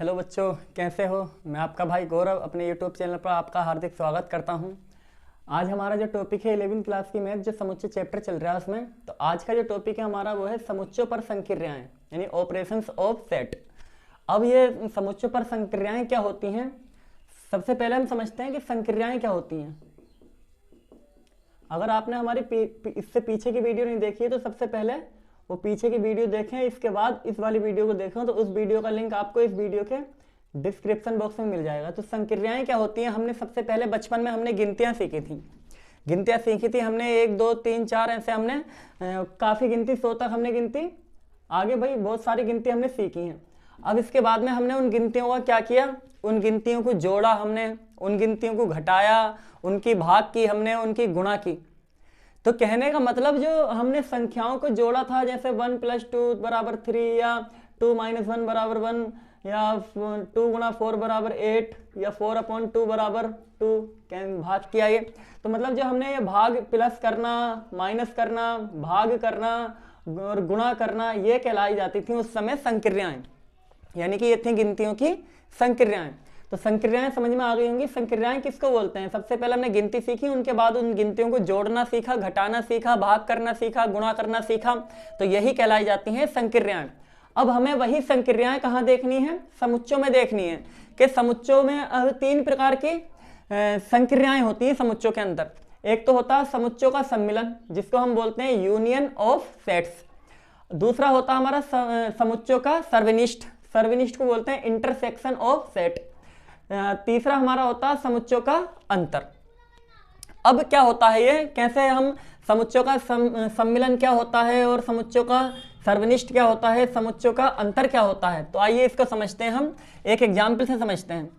Hello बच्चों, कैसे हो। मैं आपका भाई गौरव अपने यूट्यूब चैनल पर आपका हार्दिक स्वागत करता हूं। आज हमारा जो टॉपिक है 11वीं क्लास की मैथ जो समुच्चय चैप्टर चल रहा है उसमें, तो आज का जो टॉपिक है हमारा वो है समुच्चयों पर संक्रियाएं यानी ऑपरेशंस ऑफ सेट। अब ये समुच्चयों पर संक्रियाएं क्या होती हैं, सबसे पहले हम समझते हैं कि संक्रियाएं क्या होती हैं। अगर आपने हमारी इससे पीछे की वीडियो नहीं देखी है तो सबसे पहले वो पीछे की वीडियो देखें, इसके बाद इस वाली वीडियो को देखें। तो उस वीडियो का लिंक आपको इस वीडियो के डिस्क्रिप्शन बॉक्स में मिल जाएगा। तो संक्रियाएं क्या होती हैं, हमने सबसे पहले बचपन में हमने गिनतियां सीखी थी हमने 1 2 3 4 ऐसे हमने काफ़ी गिनती 100 तक हमने गिनती, आगे भाई बहुत सारी गिनती हमने सीखी हैं। अब इसके बाद में हमने उन गिनतियों का क्या किया, उन गिनतियों को जोड़ा, हमने उन गिनतियों को घटाया, उनकी भाग की हमने, उनकी गुणा की। तो कहने का मतलब जो हमने संख्याओं को जोड़ा था, जैसे 1 + 2 = 3 या 2 - 1 = 1 या 2 × 4 = 8 या 4/2 = 2 भाग किया ये। तो मतलब जो हमने ये भाग प्लस करना, माइनस करना, भाग करना और गुणा करना, ये कहलाई जाती थी उस समय संक्रियाएं, यानी कि ये थी गिनतियों की संक्रियाएं। तो संक्रियाएं समझ में आ गई होंगी। संक्रियाएं किसको बोलते हैं, सबसे पहले हमने गिनती सीखी, उनके बाद उन गिनतियों को जोड़ना सीखा, घटाना सीखा, भाग करना सीखा, गुणा करना सीखा, तो यही कहलाई जाती हैं संक्रियाएं। अब हमें वही संक्रियाएं कहाँ देखनी है, समुच्चयों में देखनी है। कि समुच्चयों में अब 3 प्रकार की संक्रियाएं होती हैं समुच्चयों के अंदर। एक तो होता है समुच्चयों का सम्मिलन, जिसको हम बोलते हैं यूनियन ऑफ सेट्स। दूसरा होता है हमारा समुच्चयों का सर्वनिष्ठ को बोलते हैं इंटरसेक्शन ऑफ सेट। तीसरा हमारा होता है समुच्चयों का अंतर। अब क्या होता है ये, कैसे हम समुच्चयों का सम्मिलन क्या होता है और समुच्चयों का सर्वनिष्ठ क्या होता है, समुच्चयों का अंतर क्या होता है, तो आइए इसको समझते हैं। हम एक एग्जाम्पल से समझते हैं।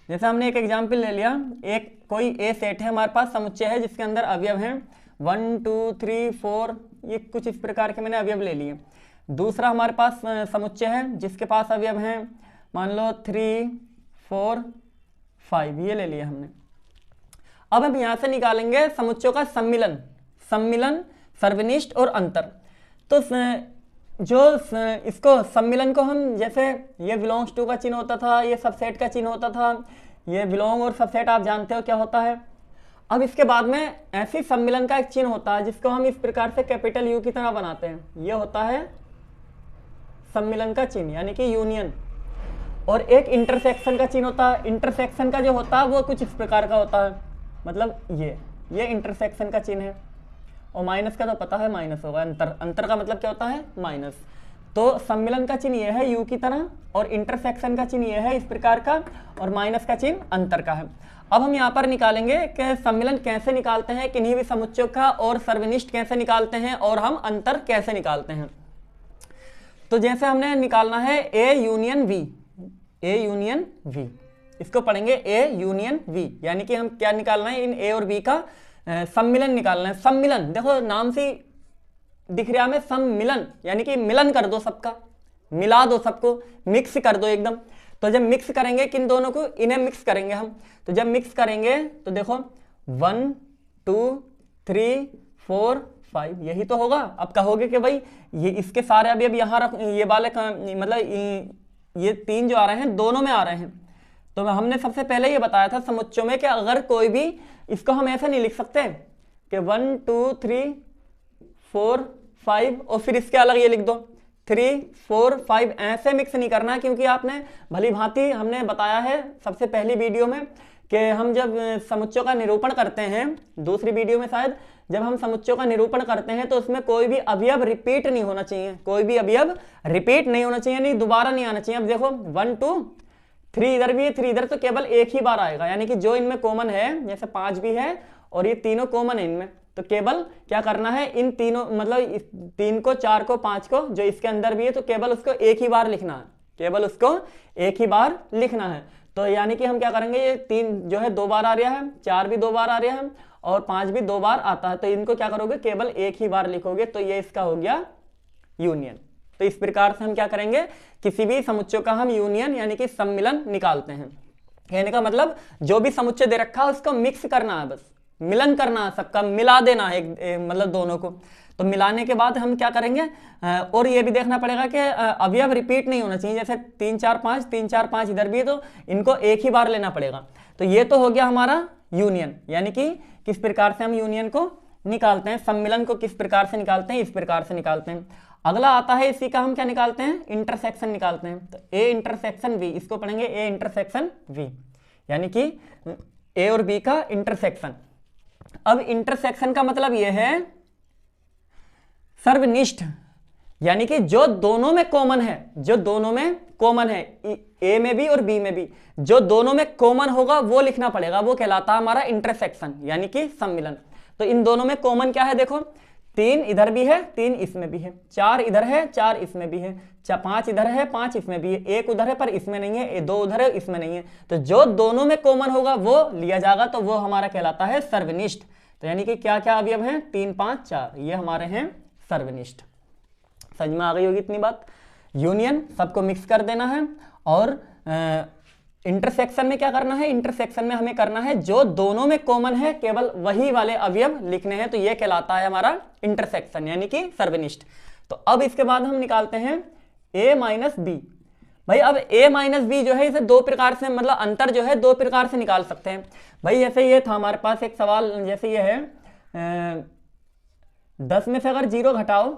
जैसे हमने एक एग्जाम्पल ले लिया, एक कोई ए सेट है हमारे पास, समुच्चय है जिसके अंदर अवयव हैं 1 2 3 4, ये कुछ इस प्रकार के मैंने अवयव ले लिए। दूसरा हमारे पास समुच्चय है जिसके पास अवयव हैं मान लो 3 4 5, ये ले लिया हमने। अब हम यहां से निकालेंगे समुच्चयों का सम्मिलन, सर्वनिष्ठ और अंतर। तो जो इसको सम्मिलन को हम, जैसे ये बिलोंग्स टू का चिन्ह होता था, ये सबसेट का चिन्ह होता था, ये बिलोंग और सबसेट आप जानते हो क्या होता है। अब इसके बाद में ऐसी सम्मिलन का एक चिन्ह होता है जिसको हम इस प्रकार से कैपिटल यू की तरह बनाते हैं, ये होता है सम्मिलन का चिन्ह यानी कि यूनियन। और एक इंटरसेक्शन का चिन्ह होता है। इंटरसेक्शन का जो होता है वो कुछ इस प्रकार का होता है, मतलब ये इंटरसेक्शन का चिन्ह है। और माइनस का तो पता है माइनस होगा, अंतर का मतलब क्या होता है, माइनस। तो सम्मिलन का चिन्ह ये है यू की तरह, और इंटरसेक्शन का चिन्ह ये है इस प्रकार का, और माइनस का चिन्ह अंतर का है। अब हम यहाँ पर निकालेंगे कि सम्मिलन कैसे निकालते हैं किन्हीं भी समुच्चयों का, और सर्वनिष्ठ कैसे निकालते हैं, और हम अंतर कैसे निकालते हैं। तो जैसे हमने निकालना है ए यूनियन वी, इसको पढ़ेंगे ए यूनियन वी, यानी कि हम क्या निकालना है, इन ए और बी का सम्मिलन निकालना है। सम्मिलन देखो नाम से दिख रहा है, सम्मिलन यानी कि मिलन कर दो सबका, मिला दो सबको, मिक्स कर दो एकदम। तो जब मिक्स करेंगे किन दोनों को, इन्हें मिक्स करेंगे हम। तो जब मिक्स करेंगे तो देखो 1 2 3 4 5, यही तो होगा। अब कहोगे कि भाई ये इसके सारे अभी यहाँ रख, ये वाले मतलब ये 3 जो आ रहे हैं दोनों में आ रहे हैं। तो हमने सबसे पहले ये बताया था समुच्चयों में कि अगर कोई भी, इसको हम ऐसे नहीं लिख सकते कि 1 2 3 4 5 और फिर इसके अलग ये लिख दो 3 4 5, ऐसे मिक्स नहीं करना। क्योंकि आपने भली भांति हमने बताया है सबसे पहली वीडियो में कि हम जब समुच्चयों का निरूपण करते हैं, दूसरी वीडियो में शायद, जब हम समुच्चयों का निरूपण करते हैं तो उसमें कोई भी अवयव रिपीट नहीं होना चाहिए, नहीं दोबारा नहीं आना चाहिए। अब देखो 1 2 3 इधर भी है, 3 इधर, तो केवल एक ही बार आएगा, यानी कि जो इनमें कॉमन है, जैसे 5 भी है और ये तीनों कॉमन है इनमें, तो केवल क्या करना है, इन तीनों मतलब 3 को 4 को 5 को जो इसके अंदर भी है, तो केवल उसको एक ही बार लिखना है, तो यानी कि हम क्या करेंगे, ये 3 जो है 2 बार आ रहा है, 4 भी 2 बार आ रहा है और 5 भी 2 बार आता है, तो इनको क्या करोगे, केवल एक ही बार लिखोगे। तो ये इसका हो गया यूनियन। तो इस प्रकार से हम क्या करेंगे, किसी भी समुच्चय का हम यूनियन यानी कि सम्मिलन निकालते हैं। कहने का मतलब जो भी समुच्चय दे रखा है उसको मिक्स करना है, बस मिलन करना है, सबका मिला देना है मतलब दोनों को। तो मिलाने के बाद हम क्या करेंगे, और ये भी देखना पड़ेगा कि अवयव रिपीट नहीं होना चाहिए, जैसे 3 4 5 3 4 5 इधर भी है तो इनको एक ही बार लेना पड़ेगा। तो ये तो हो गया हमारा यूनियन, यानी कि किस प्रकार से हम यूनियन को निकालते हैं, सम्मिलन को किस प्रकार से निकालते हैं, इस प्रकार से निकालते हैं। अगला आता है इसी का हम क्या निकालते हैं, इंटरसेक्शन निकालते हैं। तो ए इंटरसेक्शन बी, इसको पढ़ेंगे ए इंटरसेक्शन बी, यानी कि ए और बी का इंटरसेक्शन। अब इंटरसेक्शन का मतलब यह है सर्वनिष्ठ, यानी कि जो दोनों में कॉमन है, जो दोनों में कॉमन है, ए में भी और बी में भी जो दोनों में कॉमन होगा वो लिखना पड़ेगा, वो कहलाता है हमारा इंटरसेक्शन, यानी कि सम्मिलन। तो इन दोनों में कॉमन क्या है, देखो 3 इधर भी है, 3 इसमें भी है, 4 इधर है, 4 इसमें भी है, 5 इधर है, 5 इसमें भी है, 1 उधर है पर इसमें नहीं है, 2 उधर है इसमें नहीं है। तो जो दोनों में कॉमन होगा वो लिया जाएगा, तो वो हमारा कहलाता है सर्वनिष्ठ। तो यानी कि क्या क्या अवयव हैं, 3 5 4, ये हमारे हैं सर्वनिष्ठ। समझ में आ गई होगी इतनी बात। यूनियन सबको मिक्स कर देना है, और इंटरसेक्शन में क्या करना है, इंटरसेक्शन में हमें करना है जो दोनों में कॉमन है केवल वही वाले अवयव लिखने हैं, तो ये कहलाता है हमारा इंटरसेक्शन, यानी कि सर्वनिष्ठ। तो अब इसके बाद हम निकालते हैं a माइनस बी। भाई अब a माइनस बी जो है इसे दो प्रकार से, मतलब अंतर जो है दो प्रकार से निकाल सकते हैं। भाई जैसे ये था हमारे पास एक सवाल, जैसे ये है 10 में से अगर 0 घटाओ,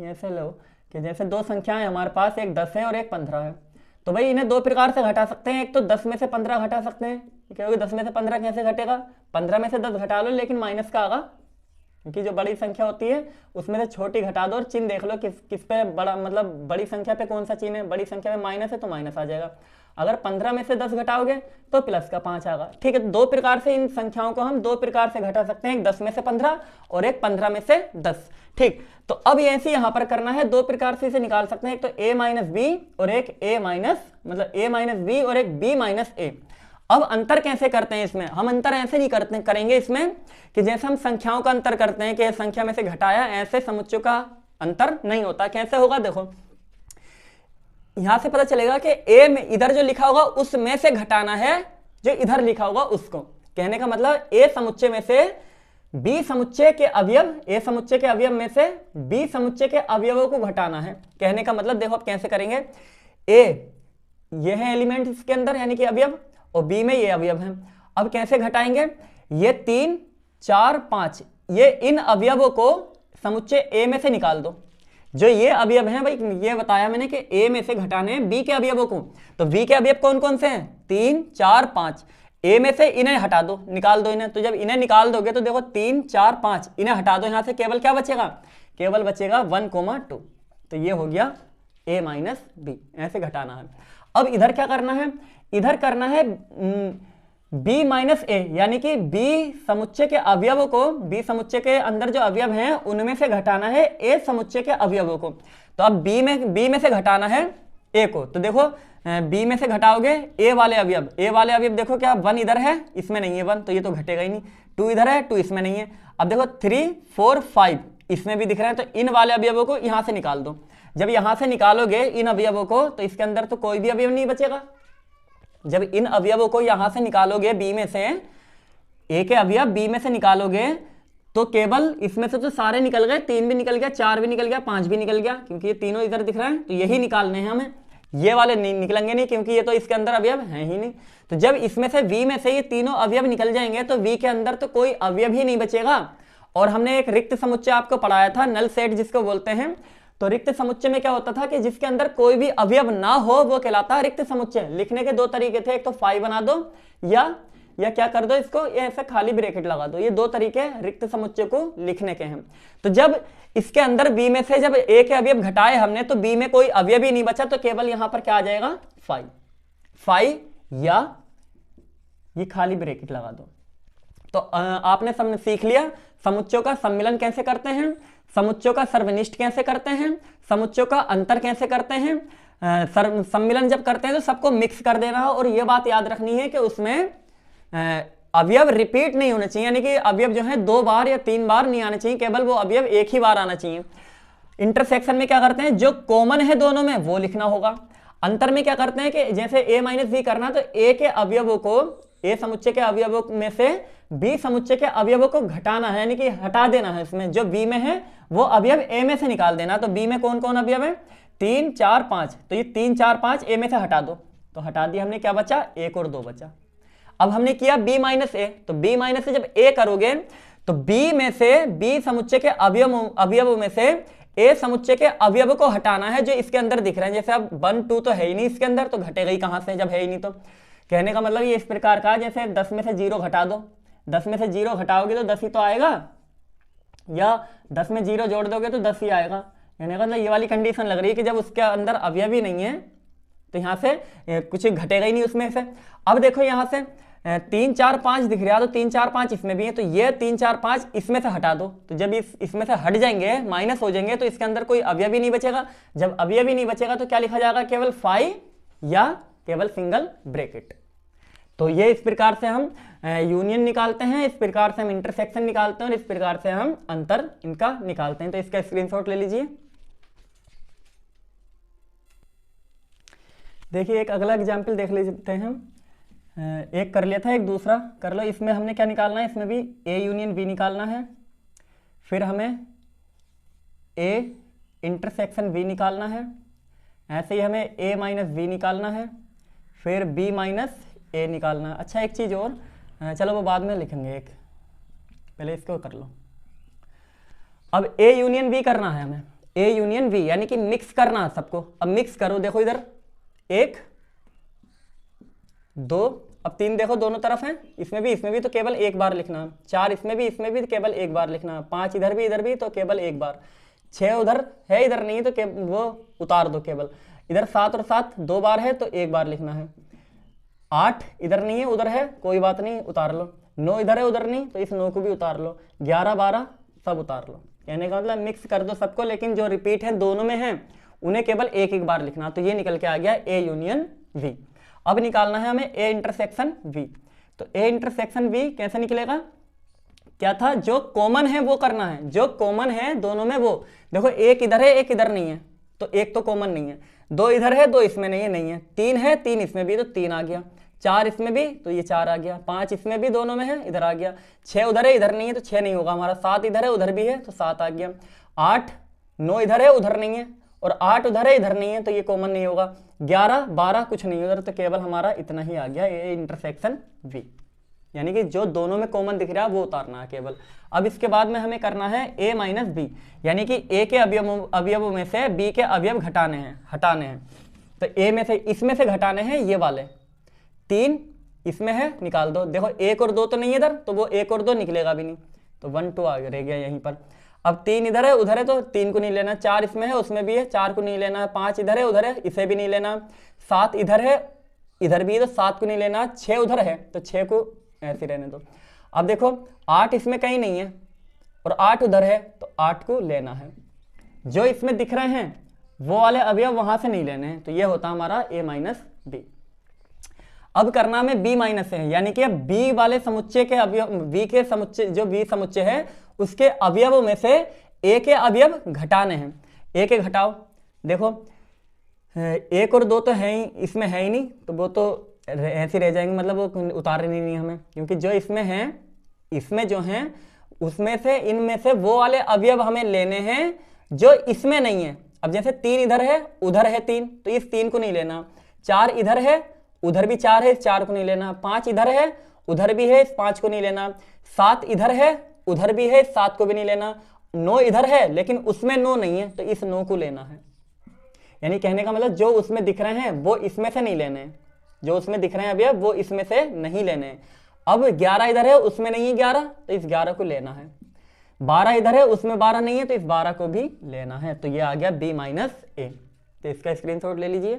ऐसे लो कि जैसे दो संख्याएं हमारे पास, एक 10 है और एक 15 है, तो भाई इन्हें दो प्रकार से घटा सकते हैं। एक तो 10 में से 15 घटा सकते हैं, क्योंकि 10 में से 15 कैसे घटेगा, 15 में से 10 घटा लो लेकिन माइनस का आगा, क्योंकि जो बड़ी संख्या होती है उसमें से छोटी घटा दो और चिन्ह देख लो किस पे बड़ा, मतलब बड़ी संख्या पे कौन सा चिन्ह है, बड़ी संख्या में माइनस है तो माइनस आ जाएगा। अगर 15 में से 10 घटाओगे तो प्लस का 5 आएगा। ठीक है, दो प्रकार से इन संख्याओं को हम दो प्रकार से घटा सकते हैं, एक 10 में से 15 और एक 15 में से 10। ठीक, तो अब ऐसे यहाँ पर करना है, दो प्रकार से इसे निकाल सकते हैं, एक तो a माइनस बी और एक a माइनस, मतलब a माइनस बी और एक b माइनस a। अब अंतर कैसे करते हैं इसमें, हम अंतर ऐसे नहीं करते करेंगे इसमें कि जैसे हम संख्याओं का अंतर करते हैं कि संख्या में से घटाया, ऐसे समुच्चयों का अंतर नहीं होता। कैसे होगा, देखो यहां से पता चलेगा कि a में इधर जो लिखा होगा उसमें से घटाना है जो इधर लिखा होगा उसको। कहने का मतलब a समुच्चय में से b समुच्चय के अवयव, a समुच्चय के अवयव में से b समुच्चय के अवयवों को घटाना है। कहने का मतलब देखो अब कैसे करेंगे, a ये है एलिमेंट इसके अंदर यानी कि अवयव, और b में ये अवयव है। अब कैसे घटाएंगे, ये 3 4 5, ये इन अवयवों को समुच्चय a में से निकाल दो। जो ये अवयव हैं, भाई ये बताया मैंने कि a में से घटाने हैं b के अवयवों को, तो b के अवयव कौन कौन से हैं, 3 4 5, a में से इन्हें हटा दो, निकाल दो इन्हें। तो जब इन्हें निकाल दोगे तो देखो 3 4 5 इन्हें हटा दो, यहां से केवल क्या बचेगा, केवल बचेगा 1 2। तो ये हो गया a माइनस बी, ऐसे घटाना है। अब इधर क्या करना है, इधर करना है b माइनस ए, यानी कि b समुच्चय के अवयवों को, b समुच्चय के अंदर जो अवयव हैं उनमें से घटाना है a समुच्चय के अवयवों को। तो अब b में से घटाना है a को, तो देखो b में से घटाओगे a वाले अवयव, a वाले अवयव देखो क्या 1 इधर है, इसमें नहीं है 1, तो ये तो घटेगा ही नहीं। 2 इधर है, 2 इसमें नहीं है। अब देखो 3 4 5 इसमें भी दिख रहा है, तो इन वाले अवयवों को यहां से निकाल दो। जब यहां से निकालोगे इन अवयवों को तो इसके अंदर तो कोई भी अवयव नहीं बचेगा। जब इन अवयवों को यहां से निकालोगे, b में से a के अवयव b में से निकालोगे तो केवल इसमें से तो सारे निकल गए, 3 भी निकल गया, 4 भी निकल गया, 5 भी निकल गया, क्योंकि ये तीनों इधर दिख रहा है, तो यही निकालने हैं हमें। ये वाले नहीं निकलेंगे नहीं, क्योंकि ये तो इसके अंदर अवयव है ही नहीं। तो जब इसमें से v में से ये तीनों अवयव निकल जाएंगे तो v के अंदर तो कोई अवयव ही नहीं बचेगा। और हमने एक रिक्त समुच्चय आपको पढ़ाया था, नल सेट जिसको बोलते हैं। तो रिक्त समुच्चय में क्या होता था कि जिसके अंदर कोई भी अवयव ना हो वो कहलाता है रिक्त समुच्चय। लिखने के दो तरीके थे, एक तो फाई बना दो या क्या कर दो, इसको ये ऐसे खाली ब्रैकेट लगा दो। ये दो तरीके रिक्त समुच्चय को लिखने के हैं। तो जब इसके अंदर b में से जब a के अवयव घटाए हमने तो b में कोई अवयव ही नहीं बचा, तो केवल यहां पर क्या आ जाएगा, फाई या ये खाली ब्रैकेट लगा दो। तो आपने सीख लिया समुच्चयों का सम्मिलन कैसे करते हैं, समुच्चयों का सर्वनिष्ठ कैसे करते हैं, समुच्चयों का अंतर कैसे करते हैं। सम्मिलन जब करते हैं तो सबको मिक्स कर देना है, और ये बात याद रखनी है कि उसमें अवयव रिपीट नहीं होने चाहिए, यानी कि अवयव जो है 2 बार या 3 बार नहीं आने चाहिए, केवल वो अवयव एक ही बार आना चाहिए। इंटरसेक्शन में क्या करते हैं, जो कॉमन है दोनों में वो लिखना होगा। अंतर में क्या करते हैं कि जैसे a माइनस बी करना, तो a के अवयवों को, a समुच्चय के अवयवों में से बी समुच्चय के अवयवों को घटाना है, यानी कि हटा देना है। इसमें जो बी में है वो अवयव ए में से निकाल देना। तो बी में कौन कौन अवयव है? 3 4 5, तो ये 3 4 5 ए में से हटा दो। तो हटा दिया हमने, क्या बचा? 1 और 2 बचा। अब हमने किया b माइनस ए, तो b माइनस से जब a करोगे तो b में से b समुच्चय के अवयवों में से a समुच्चय के अवयव को हटाना है जो इसके अंदर दिख रहे हैं। जैसे अब 1 2 तो है ही नहीं इसके अंदर, तो घटेगा ही कहां से जब है ही नहीं। तो कहने का मतलब ये इस प्रकार का, जैसे 10 में से 0 घटा दो, 10 में से 0 घटाओगे तो 10 ही तो आएगा, या 10 में 0 जोड़ दोगे तो 10 ही आएगा। कहने का मतलब ये वाली कंडीशन लग रही है कि जब उसके अंदर अवयव ही नहीं है तो यहाँ से कुछ घटेगा ही नहीं उसमें से। अब देखो यहाँ से 3 4 5 दिख रहा है, तो 3 4 5 इसमें भी है, तो ये 3 4 5 इसमें से हटा दो। तो जब इसमें से हट जाएंगे, माइनस हो जाएंगे, तो इसके अंदर कोई अवयव ही नहीं बचेगा। जब अवयव ही नहीं बचेगा तो क्या लिखा जाएगा? केवल 5 या केवल सिंगल ब्रैकेट। तो ये इस प्रकार से हम यूनियन निकालते हैं, इस प्रकार से हम इंटरसेक्शन निकालते हैं, और इस प्रकार से हम अंतर इनका निकालते हैं। तो इसका स्क्रीनशॉट ले लीजिए। देखिए एक अगला एग्जाम्पल देख लेते हैं। एक कर लिया था, एक दूसरा कर लो। इसमें हमने क्या निकालना है? इसमें भी ए यूनियन बी निकालना है, फिर हमें ए इंटरसेक्शन बी निकालना है, ऐसे ही हमें ए माइनस बी निकालना है, फिर बी माइनस ए निकालना है। अच्छा एक चीज़ और, चलो वो बाद में लिखेंगे, एक पहले इसको कर लो। अब ए यूनियन बी करना है हमें, ए यूनियन बी यानी कि मिक्स करना है सबको। अब मिक्स करो, देखो इधर 1 2, अब 3 देखो दोनों तरफ है, इसमें भी तो केवल एक बार लिखना है। 4 इसमें भी केवल एक बार लिखना है। 5 इधर भी तो केवल एक बार। 6 उधर है, इधर नहीं है तो वो उतार दो केवल। इधर 7 और 7 2 बार है तो एक बार लिखना है। 8 इधर नहीं है, उधर है, कोई बात नहीं, उतार लो। 9 इधर है, उधर नहीं, तो इस 9 को भी उतार लो। 11 12 सब उतार लो। कहने का मतलब मिक्स कर दो सबको, लेकिन जो रिपीट है दोनों में है उन्हें केवल एक एक बार लिखना। तो ये निकल के आ गया ए यूनियन वी। अब निकालना है हमें ए इंटरसेक्शन वी। तो ए इंटरसेक्शन वी कैसे निकलेगा? क्या था? जो कॉमन है वो करना है, जो कॉमन है दोनों में वो। देखो एक इधर है, एक इधर नहीं है, तो एक तो कॉमन नहीं है। 2 इधर है, 2 इसमें नहीं है, नहीं है। 3 है, 3 इसमें भी, तो 3 आ गया। 4 इसमें भी, तो ये 4 आ गया। 5 इसमें भी, दोनों में है, इधर आ गया। 6 उधर है, इधर नहीं है, तो 6 नहीं होगा हमारा। 7 इधर है, उधर भी है, तो 7 आ गया। 8 9 इधर है, उधर नहीं है, और 8 उधर है, इधर नहीं है, तो ये कॉमन नहीं होगा। 11 12 कुछ नहीं उधर, तो केवल हमारा इतना ही आ गया, ए इंटरसेक्शन वी। यानी कि जो दोनों में कॉमन दिख रहा है वो उतारना है केवल। अब इसके बाद में हमें करना है ए माइनस बी, यानी कि ए के अवयवों में से बी के अवयव हटाने हैं। तो ए में से, इसमें से घटाने हैं ये वाले। 3 इसमें है, निकाल दो। देखो 1 और 2 तो नहीं है इधर, तो वो 1 और 2 निकलेगा भी नहीं, तो 1 2 आगे रह गया यहीं पर। अब 3 इधर है, उधर है, तो 3 को नहीं लेना। 4 इसमें है, उसमें भी है, 4 को नहीं लेना। 5 इधर है, उधर है, इसे भी नहीं लेना। 7 इधर है, इधर भी है, तो 7 को नहीं लेना। 6 उधर है, तो 6 को ऐसे रहने दो। अब देखो 8 इसमें कहीं नहीं है, और 8 उधर है, तो 8 को लेना है। जो इसमें दिख रहे हैं वो वाले अवयव वहां से नहीं लेने हैं, तो ये होता हमारा ए माइनस बी। अब करना में बी माइनस है, यानी कि बी वाले समुच्चय के अवयव, बी के समुच्चय, जो बी समुच्चय है उसके अवयवों में से ए के अवयव घटाने हैं। ए के घटाओ, देखो 1 और 2 तो है ही, इसमें है ही नहीं, तो वो तो ऐसे रह जाएंगे, मतलब वो उतारनी नहीं हमें, क्योंकि जो इसमें है, इसमें जो है उसमें से, इनमें से वो वाले अवयव हमें लेने हैं जो इसमें नहीं है। अब जैसे 3 इधर है, उधर है 3, तो इस 3 को नहीं लेना। 4 इधर है, उधर भी 4 है, इस 4 को नहीं लेना। 5 इधर है, उधर भी है, इस 5 को नहीं लेना। 7 इधर है, उधर भी है, इस 7 को भी नहीं लेना। 9 इधर है, लेकिन उसमें 9 नहीं है, तो इस 9 को लेना है। यानी कहने का मतलब जो उसमें दिख रहे हैं वो इसमें से नहीं लेने हैं, जो उसमें दिख रहे हैं अभी वो इसमें से नहीं लेने हैं। अब 11 इधर है, उसमें नहीं है 11, तो इस 11 को लेना है। 12 इधर है, उसमें 12 नहीं है, तो इस 12 को भी लेना है। तो ये आ गया बी माइनस ए। तो इसका स्क्रीनशॉट ले लीजिए।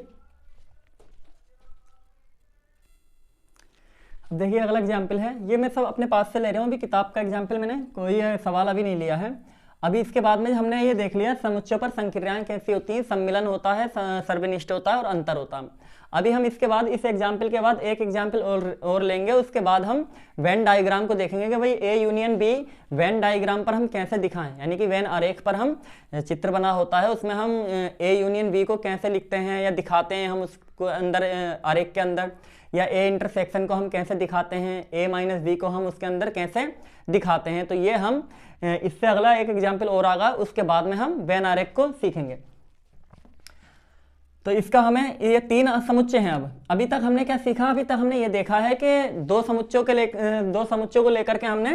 अब देखिए अगला एग्जाम्पल है, ये मैं सब अपने पास से ले रहा हूँ, अभी किताब का एग्जाम्पल मैंने कोई सवाल अभी नहीं लिया है। अभी इसके बाद में हमने ये देख लिया समुच्चयों पर संक्रियाएं कैसी होती हैं, सम्मिलन होता है, सर्वनिष्ठ होता है और अंतर होता है। अभी हम इसके बाद इस एग्जाम्पल के बाद एक एग्जाम्पल और लेंगे, उसके बाद हम वेन डायग्राम को देखेंगे कि भाई A union B Venn diagram पर हम कैसे दिखाएं, यानी कि वेन आरेख पर हम चित्र बना होता है उसमें हम ए यूनियन बी को कैसे लिखते हैं या दिखाते हैं हम उसको अंदर आरेख के अंदर, या ए इंटरसेक्शन को हम कैसे दिखाते हैं, ए माइनस बी को हम उसके अंदर कैसे दिखाते हैं। तो ये हम इससे अगला एक एग्जाम्पल और आगा, उसके बाद में हम वेन आरेख को सीखेंगे। तो इसका हमें ये 3 समुच्चय हैं। अब अभी तक हमने क्या सीखा, अभी तक हमने ये देखा है कि दो समुच्चयों को लेकर के हमने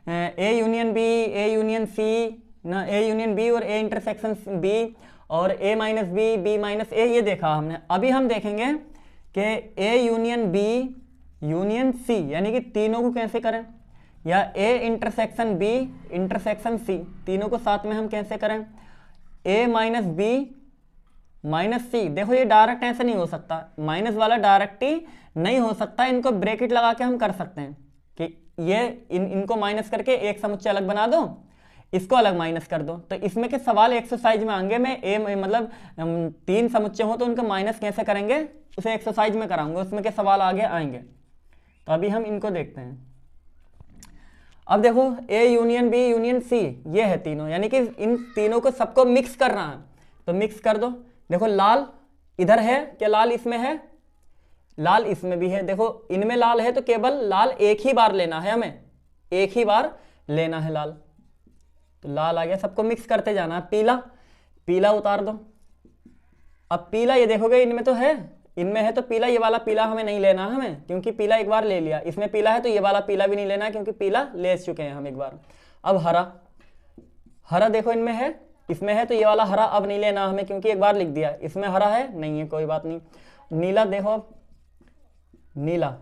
A union B, A union C ना, ए यूनियन बी और ए इंटरसेक्शन बी और A minus B, B minus A, ये देखा हमने। अभी हम देखेंगे कि A union B union C, यानी कि तीनों को कैसे करें, या A intersection B intersection C, तीनों को साथ में हम कैसे करें, A minus B minus C. देखो ये डायरेक्ट ऐसे नहीं हो सकता, माइनस वाला डायरेक्ट ही नहीं हो सकता, इनको ब्रैकेट लगा के हम कर सकते हैं कि ये इनको माइनस करके एक समुच्चय अलग बना दो, इसको अलग माइनस कर दो। तो इसमें के सवाल एक्सरसाइज में आएंगे, मैं मतलब 3 समुच्चय हो तो उनको माइनस कैसे करेंगे उसे एक्सरसाइज में कराऊंगा, उसमें के सवाल आगे आएंगे। तो अभी हम इनको देखते हैं। अब देखो A union B union C, ये है तीनों, यानी कि इन तीनों को सबको मिक्स करना है, तो मिक्स कर दो। देखो लाल इधर है, क्या लाल इसमें है, लाल इसमें भी है। देखो इनमें लाल है तो केवल लाल एक ही बार लेना है, हमें एक ही बार लेना है लाल, तो लाल आ गया, सबको मिक्स करते जाना है। पीला, पीला उतार दो। अब पीला ये देखोगे इनमें तो है, इनमें है तो पीला, ये वाला पीला हमें नहीं लेना है हमें, क्योंकि पीला एक बार ले लिया, इसमें पीला है तो ये वाला पीला भी नहीं लेना है क्योंकि पीला ले चुके हैं हम एक बार। अब हरा, हरा देखो इनमें है, इसमें है तो ये वाला हरा अब नहीं लेना हमें क्योंकि एक बार लिख दिया, इसमें हरा है नहीं है, कोई बात नहीं। नीला देखो, नीला,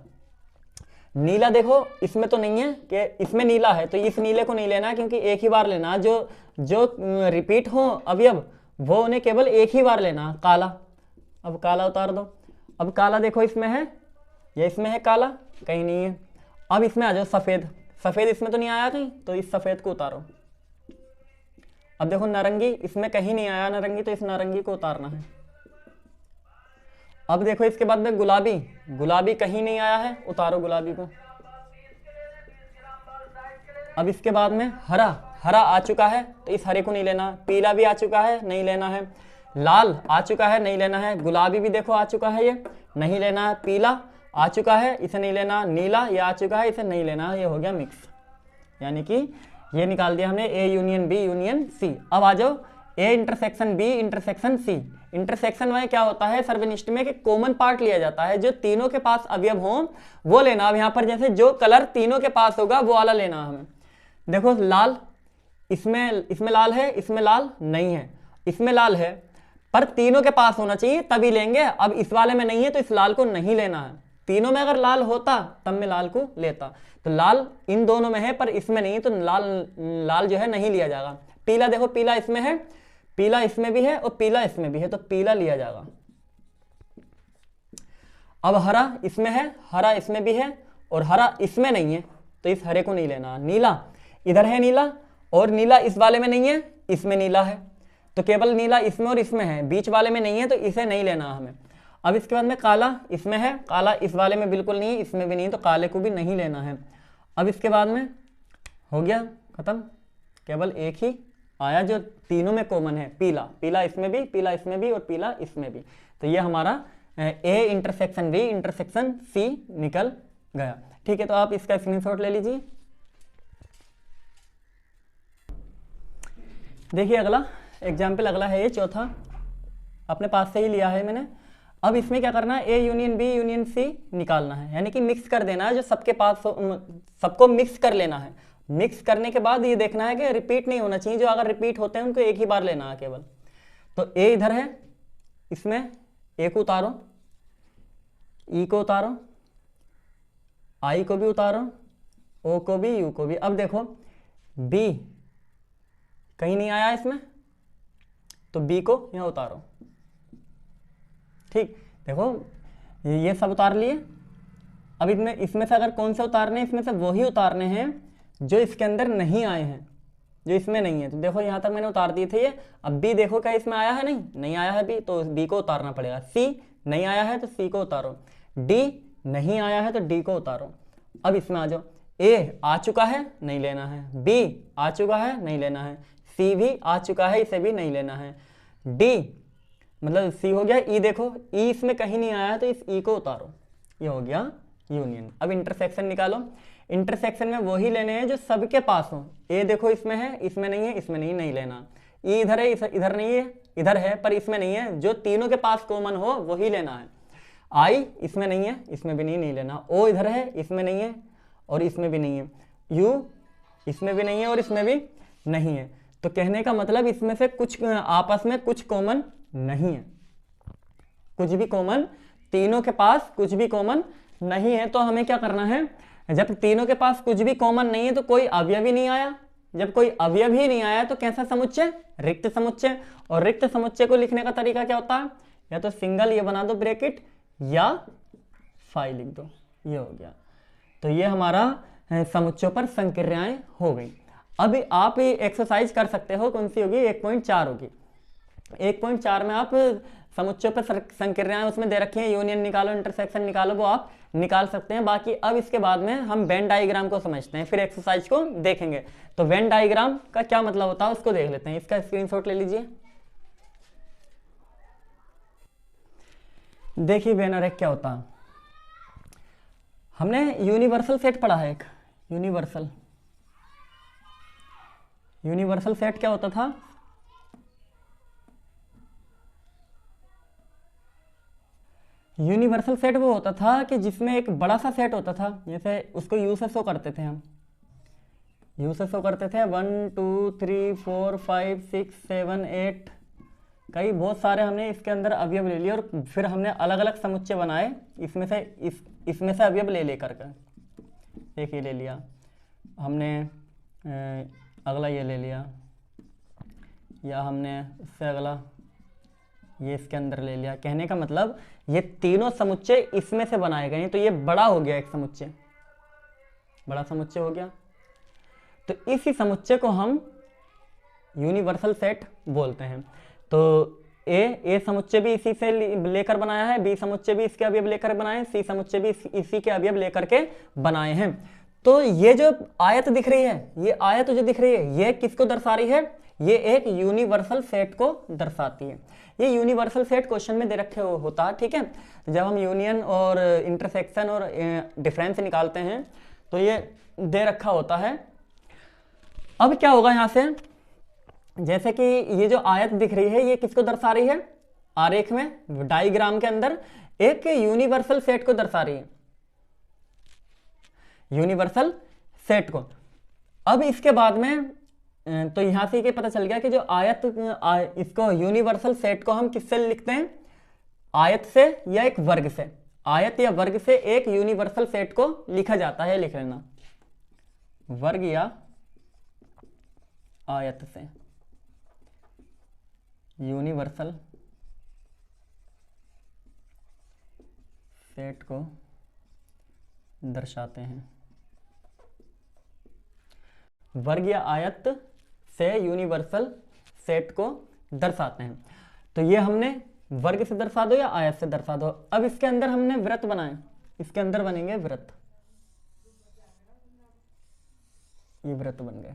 नीला देखो इसमें तो नहीं है कि इसमें नीला है तो इस नीले को नहीं लेना क्योंकि एक ही बार लेना, जो रिपीट हो अवयव वो उन्हें केवल एक ही बार लेना। काला, अब काला उतार दो। अब काला देखो इसमें है या इसमें है काला, कहीं नहीं है। अब इसमें आ जाओ सफेद, सफेद इसमें तो नहीं आया कहीं, तो इस सफेद को उतारो। अब देखो नारंगी, इसमें कहीं नहीं आया नारंगी, तो इस नारंगी को उतारना है। अब देखो इसके बाद में गुलाबी, गुलाबी कहीं नहीं आया है, उतारो गुलाबी को। अब इसके बाद में हरा, हरा आ चुका है तो इस हरे को नहीं लेना। पीला भी आ चुका है, नहीं लेना है। लाल आ चुका है, नहीं लेना है। गुलाबी भी देखो आ चुका है, ये नहीं लेना है। पीला आ चुका है, इसे नहीं लेना। नीला ये आ चुका है, इसे नहीं लेना। ये हो गया मिक्स, यानी कि ये निकाल दिया हमने A union B union C. अब आ जाओ A intersection B intersection C. Intersection में क्या होता है, सर्वनिष्ठ में कि कॉमन पार्ट लिया जाता है, जो तीनों के पास अवयव हो वो लेना। अब यहाँ पर जैसे जो कलर तीनों के पास होगा वो वाला लेना हमें। देखो लाल, इसमें लाल है, इसमें लाल नहीं है, इसमें लाल है, पर तीनों के पास होना चाहिए तभी लेंगे। अब इस वाले में नहीं है तो इस लाल को नहीं लेना है। तीनों में अगर लाल होता तब मैं लाल को लेता, तो लाल इन दोनों में है पर इसमें नहीं है तो लाल जो है नहीं लिया जाएगा। पीला देखो, पीला इसमें है, पीला इसमें भी है और पीला इसमें भी है, तो पीला लिया जाएगा। अब हरा इसमें है, हरा इसमें भी है और हरा इसमें नहीं है तो इस हरे को नहीं लेना। नीला इधर है नीला और नीला इस वाले में नहीं है, इसमें नीला है, तो केवल नीला इसमें और इसमें है, बीच वाले में नहीं है तो इसे नहीं लेना हमें। अब इसके बाद में काला इसमें है, काला इस वाले में बिल्कुल नहीं है, इसमें भी नहीं, तो काले को भी नहीं लेना है। अब इसके बाद में हो गया खत्म, केवल एक ही आया जो तीनों में कॉमन है, पीला। पीला इसमें भी, पीला इसमें भी और पीला इसमें भी, तो ये हमारा A intersection B intersection C निकल गया। ठीक है, तो आप इसका स्क्रीनशॉट ले लीजिए। देखिए अगला एग्जाम्पल, अगला है ये चौथा, अपने पास से ही लिया है मैंने। अब इसमें क्या करना है, A union B union C निकालना है, यानी कि मिक्स कर देना है, जो सबके पास सबको मिक्स कर लेना है। मिक्स करने के बाद ये देखना है कि रिपीट नहीं होना चाहिए, जो अगर रिपीट होते हैं उनको एक ही बार लेना है केवल। तो ए इधर है, इसमें ए को उतारो, ई को उतारो, आई को भी उतारो, ओ को भी, यू को भी। अब देखो बी कहीं नहीं आया इसमें, तो बी को यहाँ उतारो। ठीक, देखो ये सब उतार लिए। अब इसमें से अगर कौन से उतारने हैं, इसमें से वही उतारने हैं जो इसके अंदर नहीं आए हैं, जो इसमें नहीं है। तो देखो यहाँ तक मैंने उतार दिए थे ये। अब बी देखो क्या इसमें आया है, नहीं आया है बी, तो बी को उतारना पड़ेगा। सी नहीं आया है तो सी को उतारो, डी नहीं आया है तो डी को उतारो। अब इसमें आ जाओ, ए आ चुका है, नहीं लेना है, बी आ चुका है, नहीं लेना है, सी भी आ चुका है, इसे भी नहीं लेना है, डी मतलब सी हो गया, ई देखो ई इसमें कहीं नहीं आया है तो इस ई को उतारो, ये हो गया यूनियन। अब इंटरसेक्शन निकालो, इंटरसेक्शन में वही लेने हैं जो सबके पास हो। ए देखो इसमें है, इसमें नहीं है, इसमें नहीं, नहीं लेना। ई इधर है, इधर नहीं है, इधर है पर इसमें नहीं है, जो तीनों के पास कॉमन हो वही लेना है। आई इसमें नहीं है, इसमें भी नहीं, नहीं लेना। ओ इधर है, इसमें नहीं है और इसमें भी नहीं है। यू इसमें भी नहीं है और इसमें भी नहीं है। तो कहने का मतलब इसमें से कुछ आपस में कुछ कॉमन नहीं है, कुछ भी कॉमन, तीनों के पास कुछ भी कॉमन नहीं है। तो हमें क्या करना है, जब तीनों के पास कुछ भी कॉमन नहीं है तो कोई अवयव ही नहीं आया। जब कोई अवयव ही नहीं आया तो कैसा समुच्चय, रिक्त समुच्चय। और रिक्त समुच्चय को लिखने का तरीका क्या होता है, या तो सिंगल ये बना दो ब्रैकेट या फाइव लिख दो, ये हो गया। तो ये हमारा समुच्चयों पर संक्रियाएं हो गई। अब आप एक्सरसाइज कर सकते हो, कौन सी होगी, 1.4 होगी। 1.4 में आप समुच्चयों पर संक्रियाएं उसमें दे रखी हैं, यूनियन निकालो, इंटरसेक्शन निकालो, वो आप निकाल सकते हैं। बाकी अब इसके बाद में हम वेन डायग्राम को समझते हैं, फिर एक्सरसाइज को देखेंगे। तो वेन डायग्राम का क्या मतलब होता है उसको देख लेते हैं। इसका स्क्रीनशॉट ले लीजिए। देखिए वेन अरे क्या होता है, हमने यूनिवर्सल सेट पढ़ा है। एक यूनिवर्सल सेट क्या होता था, यूनिवर्सल सेट वो होता था कि जिसमें एक बड़ा सा सेट होता था, जैसे उसको यू से शो करते थे हम, यू से शो करते थे 1 2 3 4 5 6 7 8, कई बहुत सारे हमने इसके अंदर अवयव ले लिए और फिर हमने अलग अलग समुच्चय बनाए इसमें से, इसमें से अवयव ले लेकर के। देखिए ले लिया हमने, अगला ये ले लिया, या हमने इससे अगला ये इसके अंदर ले लिया। कहने का मतलब ये तीनों समुच्चय इसमें से बनाए गए हैं, तो ये बड़ा हो गया, एक समुच्चय बड़ा समुच्चय हो गया। तो इसी समुच्चय को हम यूनिवर्सल सेट बोलते हैं। तो ए समुच्चय भी इसी से लेकर बनाया है, बी समुच्चय भी इसके अवयव लेकर बनाए हैं, सी समुच्चय भी इसी के अवयव लेकर के बनाए हैं। तो ये जो आयत दिख रही है, ये आयत जो दिख रही है, ये किसको दर्शा रही है, ये एक यूनिवर्सल सेट को दर्शाती है। ये यूनिवर्सल सेट क्वेश्चन में दे रखे होता है, ठीक है। जब हम यूनियन और इंटरसेक्शन और डिफरेंस निकालते हैं तो ये दे रखा होता है। अब क्या होगा यहाँ से, जैसे कि ये जो आयत दिख रही है ये किसको दर्शा रही है, आरेख में डायग्राम के अंदर एक यूनिवर्सल सेट को दर्शा रही है, यूनिवर्सल सेट को। अब इसके बाद में तो यहां से पता चल गया कि जो आयत, इसको यूनिवर्सल सेट को हम किससे लिखते हैं, आयत से या एक वर्ग से। आयत या वर्ग से एक यूनिवर्सल सेट को लिखा जाता है, लिख लेना, वर्ग या आयत से यूनिवर्सल सेट को दर्शाते हैं। वर्ग या आयत से यूनिवर्सल सेट को दर्शाते हैं। तो ये हमने वर्ग से दर्शा दो या आयत से दर्शा दो। अब इसके अंदर हमने वृत्त बनाए, इसके अंदर बनेंगे वृत्त, ये वृत्त बन गए।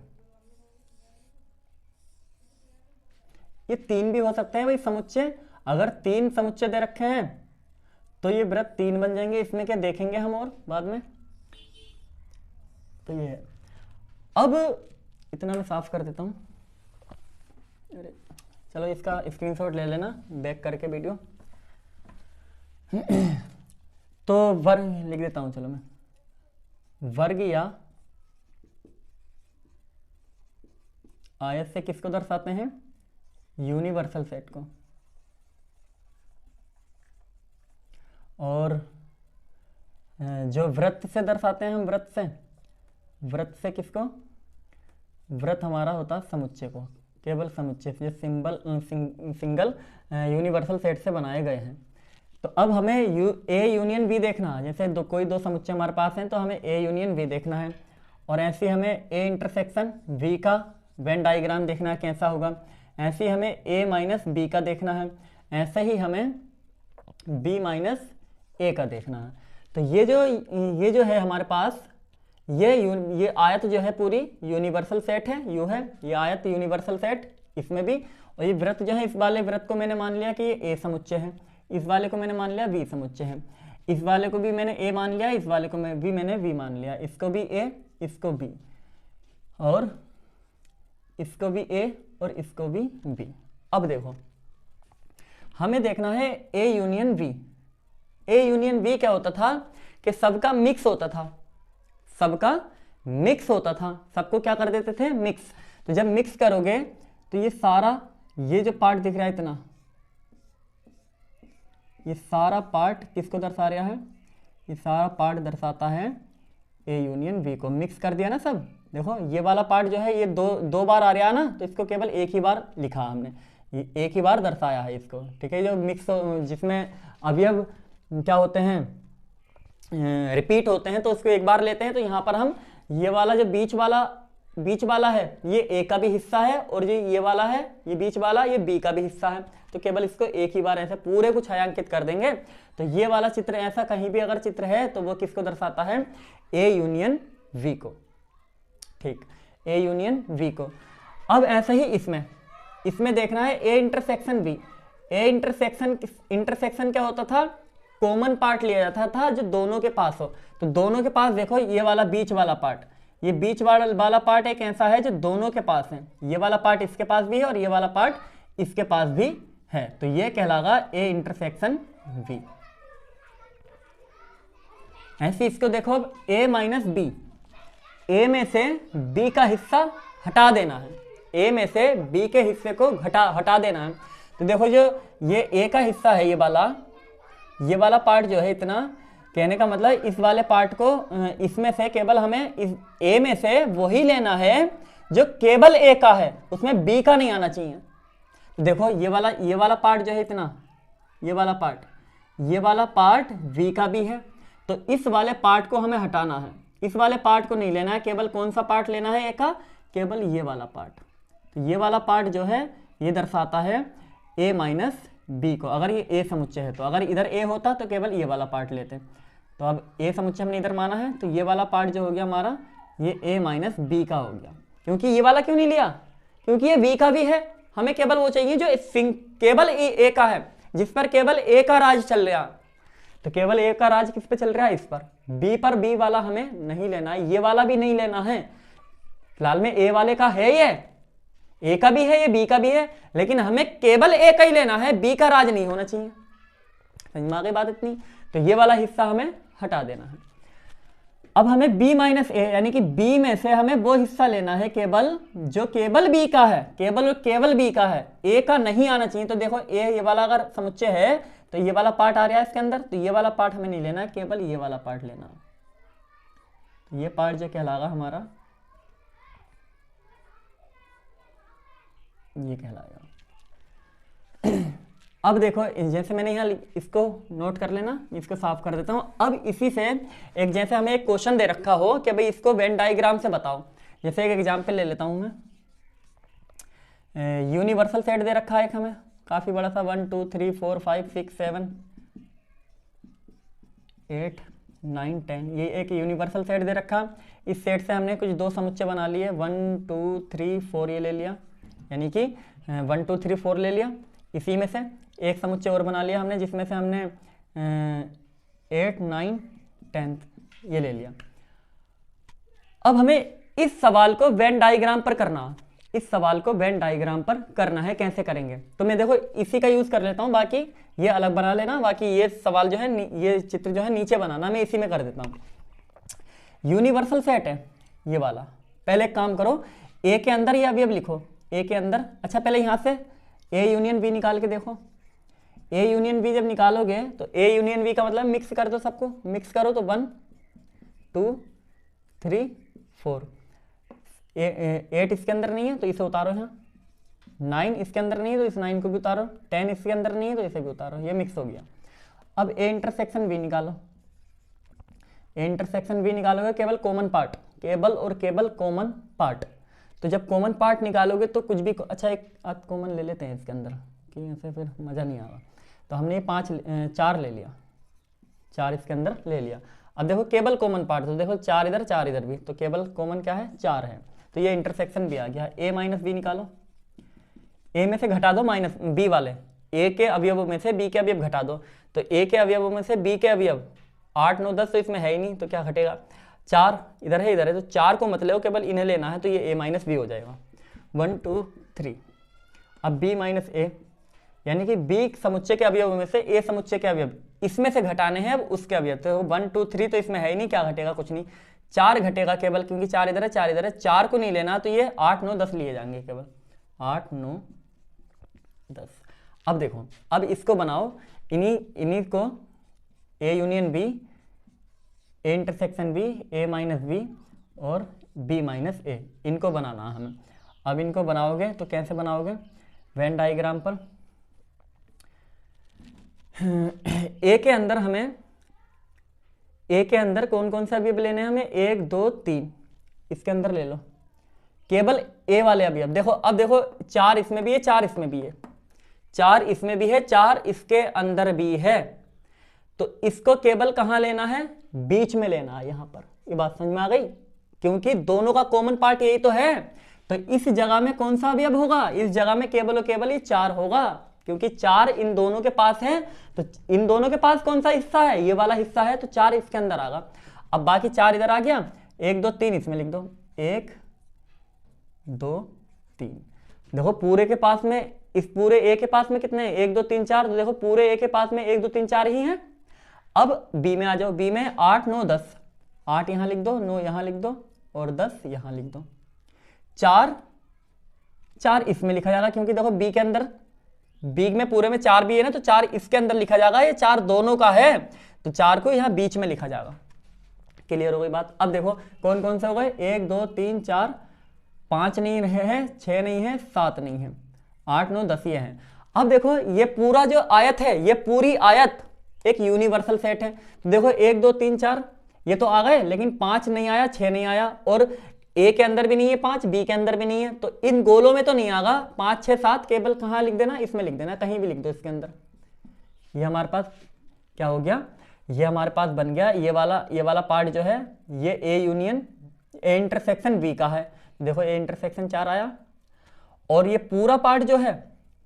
ये तीन भी हो सकते हैं भाई समुच्चय, अगर तीन समुच्चय दे रखे हैं तो ये वृत्त तीन बन जाएंगे। इसमें क्या देखेंगे हम और बाद में। तो ये है। अब इतना मैं साफ कर देता हूं, अरे चलो इसका स्क्रीनशॉट ले लेना बैक करके वीडियो। तो वर्ग लिख देता हूं, चलो मैं, वर्ग या आयत से किसको दर्शाते हैं, यूनिवर्सल सेट को। और जो वृत्त से दर्शाते हैं हम, वृत्त से किसको, वृत्त हमारा होता समुच्चय को, केवल समुच्चय जो सिंगल यूनिवर्सल सेट से बनाए गए हैं। तो अब हमें ए यूनियन बी देखना है। जैसे कोई दो समुच्चय हमारे पास हैं तो हमें ए यूनियन बी देखना है, और ऐसे हमें ए इंटरसेक्शन बी का वेन डायग्राम देखना है कैसा होगा। ऐसे ही हमें ए माइनस बी का देखना है। ऐसे ही हमें बी माइनस ए का देखना है। तो ये जो है हमारे पास ये आयत जो है पूरी यूनिवर्सल सेट है, यू है ये आयत यूनिवर्सल सेट, इसमें भी। और ये वृत्त जो है, इस वाले वृत्त को मैंने मान लिया कि ये ए समुच्चय है, इस वाले को मैंने मान लिया बी समुच्चय है, इस वाले को भी मैंने ए मान लिया, इस वाले को भी मैंने बी मान लिया, इसको भी ए, इसको बी, और इसको भी ए और इसको भी बी। अब देखो हमें देखना है A union B. A union B क्या होता था कि सबका मिक्स होता था, सबका मिक्स होता था, सबको क्या कर देते थे, मिक्स। तो जब मिक्स करोगे तो ये सारा, ये जो पार्ट दिख रहा है इतना, ये सारा पार्ट किसको दर्शा रहा है, ये सारा पार्ट दर्शाता है ए यूनियन बी को। मिक्स कर दिया ना सब। देखो ये वाला पार्ट जो है ये दो बार आ रहा है ना, तो इसको केवल एक ही बार लिखा हमने, ये एक ही बार दर्शाया है इसको, ठीक है। जो मिक्स जिसमें अवयव क्या होते हैं, रिपीट होते हैं, तो उसको एक बार लेते हैं। तो यहाँ पर हम ये वाला जो बीच वाला है ये ए का भी हिस्सा है, और जो ये वाला है ये बीच वाला ये बी का भी हिस्सा है। तो केवल इसको एक ही बार ऐसे पूरे को छायांकित कर देंगे। तो ये वाला चित्र ऐसा कहीं भी अगर चित्र है तो वो किसको दर्शाता है, ए यूनियन वी को, ठीक, ए यूनियन वी को। अब ऐसे ही इसमें देखना है A intersection B. A intersection क्या होता था, कॉमन पार्ट लिया जाता था जो दोनों के पास हो। तो दोनों के पास देखो ये वाला बीच वाला पार्ट, ये बीच वाला पार्ट एक ऐसा है जो दोनों के पास है, ये वाला पार्ट इसके पास भी है और ये वाला पार्ट इसके पास भी है। तो ये कहलागा ए इंटरसेक्शन बी। ऐसे इसको देखो, अब ए माइनस बी, ए में से बी का हिस्सा हटा देना है, ए में से बी के हिस्से को हटा देना है। तो देखो जो ये ए का हिस्सा है, ये वाला पार्ट जो है इतना, कहने का मतलब इस वाले पार्ट को इसमें से केवल हमें इस ए में से वही लेना है जो केवल ए का है, उसमें बी का नहीं आना चाहिए। तो देखो ये वाला पार्ट जो है इतना, ये वाला पार्ट बी का भी है। तो इस वाले पार्ट को हमें हटाना है, इस वाले पार्ट को नहीं लेना है, केवल कौन सा पार्ट लेना है ए का, केवल ये वाला पार्ट। तो ये वाला पार्ट जो है ये दर्शाता है ए माइनस बी को। अगर ये ए समुच्चय है तो, अगर इधर ए होता तो केवल ये वाला पार्ट लेते। तो अब ए समुच्चय हमने इधर माना है, तो ये वाला पार्ट जो हो गया हमारा ये ए माइनस बी का हो गया। क्योंकि ये वाला क्यों नहीं लिया, क्योंकि ये बी का भी है, हमें केवल वो चाहिए जो केवल ए का है, जिस पर केवल ए का राज चल रहा। तो केवल ए का राज किस पे चल रहा है, इस पर। बी पर बी वाला हमें नहीं लेना है, ये वाला भी नहीं लेना है। फिलहाल में ए वाले का है, ये ए का भी है, ये बी का भी है, लेकिन हमें केवल ए का ही लेना है, बी का राज नहीं होना चाहिए। समझ में आ गई बात इतनी। तो ये वाला हिस्सा हमें हटा देना है। अब हमें बी माइनस ए, यानी कि बी में से हमें वो हिस्सा लेना है केवल जो केवल बी का है, केवल बी का है, ए का नहीं आना चाहिए। तो देखो ये वाला अगर समुच्चय है तो ये वाला पार्ट आ रहा है इसके अंदर, तो ये वाला पार्ट हमें नहीं लेना है, केवल ये वाला पार्ट लेना है। तो ये पार्ट जो कहलागा हमारा, ये कहलाएगा। अब देखो जैसे मैंने यहाँ इसको नोट कर लेना, इसको साफ कर देता हूँ। अब इसी से एक, जैसे हमें एक क्वेश्चन दे रखा हो कि भाई इसको वेन डायग्राम से बताओ। जैसे एक एग्जाम्पल ले लेता हूँ मैं, यूनिवर्सल सेट दे रखा है एक हमें काफ़ी बड़ा सा, 1 2 3 4 5 6 7 8 9 10, ये एक यूनिवर्सल सेट दे रखा। इस सेट से हमने कुछ दो समुच्चय बना लिए, 1 2 3 4 ये ले लिया, यानी कि 1 2 3 4 ले लिया। इसी में से एक समुच्चय और बना लिया हमने, जिसमें से हमने 8 9 10 ये ले लिया। अब हमें इस सवाल को वेन डायग्राम पर करना, इस सवाल को वेन डायग्राम पर करना है। कैसे करेंगे, तो मैं देखो इसी का यूज कर लेता हूँ, बाकी ये अलग बना लेना, बाकी ये सवाल जो है ये चित्र जो है नीचे बनाना, मैं इसी में कर देता हूँ। यूनिवर्सल सेट है ये वाला। पहले एक काम करो, ए के अंदर ये अवयव लिखो, ए के अंदर। अच्छा पहले यहाँ से ए यूनियन बी निकाल के देखो। ए यूनियन बी जब निकालोगे तो ए यूनियन बी का मतलब मिक्स कर दो, सबको मिक्स करो तो 1 2 3 4। 8 इसके अंदर नहीं है तो इसे उतारो यहाँ, 9 इसके अंदर नहीं है तो इस 9 को भी उतारो, 10 इसके अंदर नहीं है तो इसे भी उतारो, ये मिक्स हो गया। अब ए इंटरसेक्शन बी निकालो। ए इंटरसेक्शन बी निकालोगे केवल कॉमन पार्ट, केवल कॉमन पार्ट। तो जब कॉमन पार्ट निकालोगे तो कुछ भी अच्छा एक कॉमन ले लेते हैं इसके अंदर, कि ऐसे फिर मज़ा नहीं आएगा। तो हमने ये 4 ले लिया, 4 इसके अंदर ले लिया। अब देखो केवल कॉमन पार्ट, तो देखो 4 इधर भी, तो केवल कॉमन क्या है 4 है, तो ये इंटरसेक्शन भी आ गया। a माइनस बी निकालो, a में से घटा दो माइनस b वाले, a के अवयवों में से b के अवयव घटा दो, तो a के अवयवों में से b के अवयव 8 9 10 तो इसमें है ही नहीं, तो क्या घटेगा 4 इधर है, तो 4 को मत लो, केवल इन्हें लेना है, तो ये a माइनस बी हो जाएगा 1 2 3। अब b माइनस a यानी कि b समुच्चय के अवयवों में से a समुच्चय के अवयव इसमें से घटाने हैं अब उसके अवयव, तो 1 2 3 तो इसमें है ही नहीं, क्या घटेगा कुछ नहीं, 4 घटेगा केवल, क्योंकि 4 इधर है 4 इधर है, 4 को नहीं लेना, तो ये 8 9 10 लिए जाएंगे केवल 8 9 10। अब देखो, अब इसको बनाओ, इन्हीं को a union b, a intersection b, a minus b और b माइनस a, इनको बनाना है हमें। अब इनको बनाओगे तो कैसे बनाओगे, वेन डायग्राम पर a के अंदर हमें, a के अंदर कौन कौन से अवयव लेने हैं हमें, 1 2 3 इसके अंदर ले लो, केवल a वाले अवयव। देखो अब देखो 4 इसमें भी है, 4 इसमें भी है, 4 इसमें भी है, 4 इसके अंदर भी है, तो इसको केवल कहाँ लेना है, बीच में लेना है यहाँ पर। ये बात समझ में आ गई, क्योंकि दोनों का कॉमन पार्ट यही तो है, तो इस जगह में कौन सा अवयव होगा, इस जगह में केवल और केवल ये 4 होगा, क्योंकि 4 इन दोनों के पास है, तो इन दोनों के पास कौन सा हिस्सा है, ये वाला हिस्सा है, तो 4 इसके अंदर आगा। अब बाकी 4 इधर आ गया, 1 2 3 इसमें लिख दो, 1 2 3। देखो पूरे के पास में, इस पूरे a के पास में कितने हैं, 1 2 3 4, तो देखो पूरे a के पास में 1 2 3 4 ही हैं। अब b में आ जाओ, b में 8 9 10, 8 यहाँ लिख दो, 9 यहाँ लिख दो और 10 यहाँ लिख दो। 4 इसमें लिखा जाएगा, क्योंकि देखो b के अंदर, b में पूरे में 4 भी है ना, तो 4 इसके अंदर लिखा जाएगा, ये 4 दोनों का है, तो 4 को यहाँ बीच में लिखा जाएगा। क्लियर हो गई बात। अब देखो कौन कौन से हो गए, 1 2 3 4 5 नहीं है, 6 नहीं है, 7 नहीं है, 8 9 10 ये है। अब देखो ये पूरा जो आयत है, ये पूरी आयत एक यूनिवर्सल सेट है। देखो 1 2 3 4 ये तो आ गए, लेकिन 5 नहीं आया, 6 नहीं आया, और a के अंदर भी नहीं है 5, b के अंदर भी नहीं है, तो इन गोलों में तो नहीं आगा। 5 6 7 केवल कहाँ लिख देना, इसमें लिख देना, कहीं भी लिख दो इसके अंदर। ये हमारे पास क्या हो गया, ये हमारे पास बन गया, ये वाला पार्ट जो है ये a union a intersection b का है। देखो a इंटरसेक्शन 4 आया, और ये पूरा पार्ट जो है,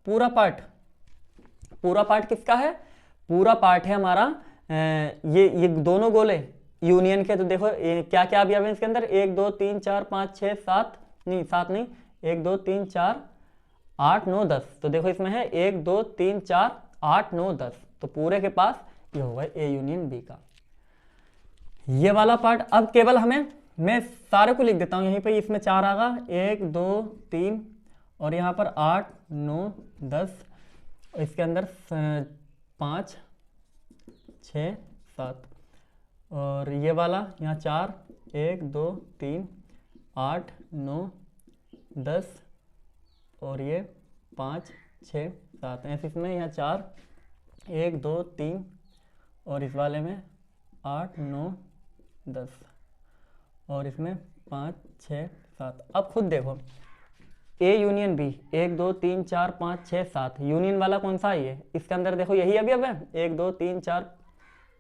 पूरा पार्ट किसका है, पूरा पार्ट है हमारा ये दोनों गोले यूनियन के। तो देखो क्या क्या अवयव है इसके अंदर, 1 2 3 4 5 6 7 नहीं, 7 नहीं, 1 2 3 4 8 9 10, तो देखो इसमें है 1 2 3 4 8 9 10, तो पूरे के पास ये होगा a यूनियन b का ये वाला पार्ट। अब केवल हमें, मैं सारे को लिख देता हूँ यहीं पे, इसमें 4 आगा, 1 2 3 और यहाँ पर 8 9 10, इसके अंदर 5 6 7, और ये वाला यहाँ 4 1 2 3 8 9 10 और ये 5 6 7, ऐसे इसमें यहाँ 4 1 2 3 और इस वाले में 8 9 10 और इसमें 5 6 7। अब खुद देखो a यूनियन b, 1 2 3 4 5 6 7, यूनियन वाला कौन सा है, ये इसके अंदर देखो यही अवयव है, 1 2 3 4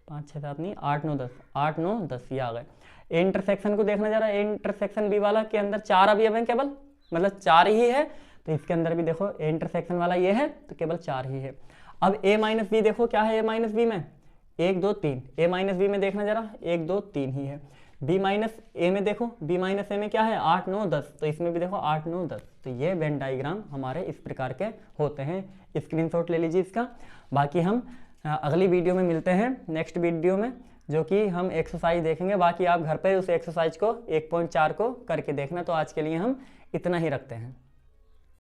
5 6 7 नहीं, 8 9 10, 8 9 10 ये आ गए। ए इंटरसेक्शन को देखना जरा, ए इंटरसेक्शन बी वाला के अंदर 4 अवयव हैं केवल, मतलब 4 ही है, तो इसके अंदर भी देखो ए इंटरसेक्शन वाला ये है, तो केवल 4 ही है। अब a माइनस बी देखो क्या है, a माइनस बी में 1 2 3, a माइनस बी में देखना जरा 1 2 3 ही है। b माइनस ए में देखो, b माइनस ए में क्या है 8 9 10, तो इसमें भी देखो 8 9 10, तो ये वेन डायग्राम हमारे इस प्रकार के होते हैं। स्क्रीनशॉट ले लीजिए इसका। बाकी हम अगली वीडियो में मिलते हैं, नेक्स्ट वीडियो में, जो कि हम एक्सरसाइज देखेंगे। बाकी आप घर पर उस एक्सरसाइज को 1.4 को करके देखना। तो आज के लिए हम इतना ही रखते हैं।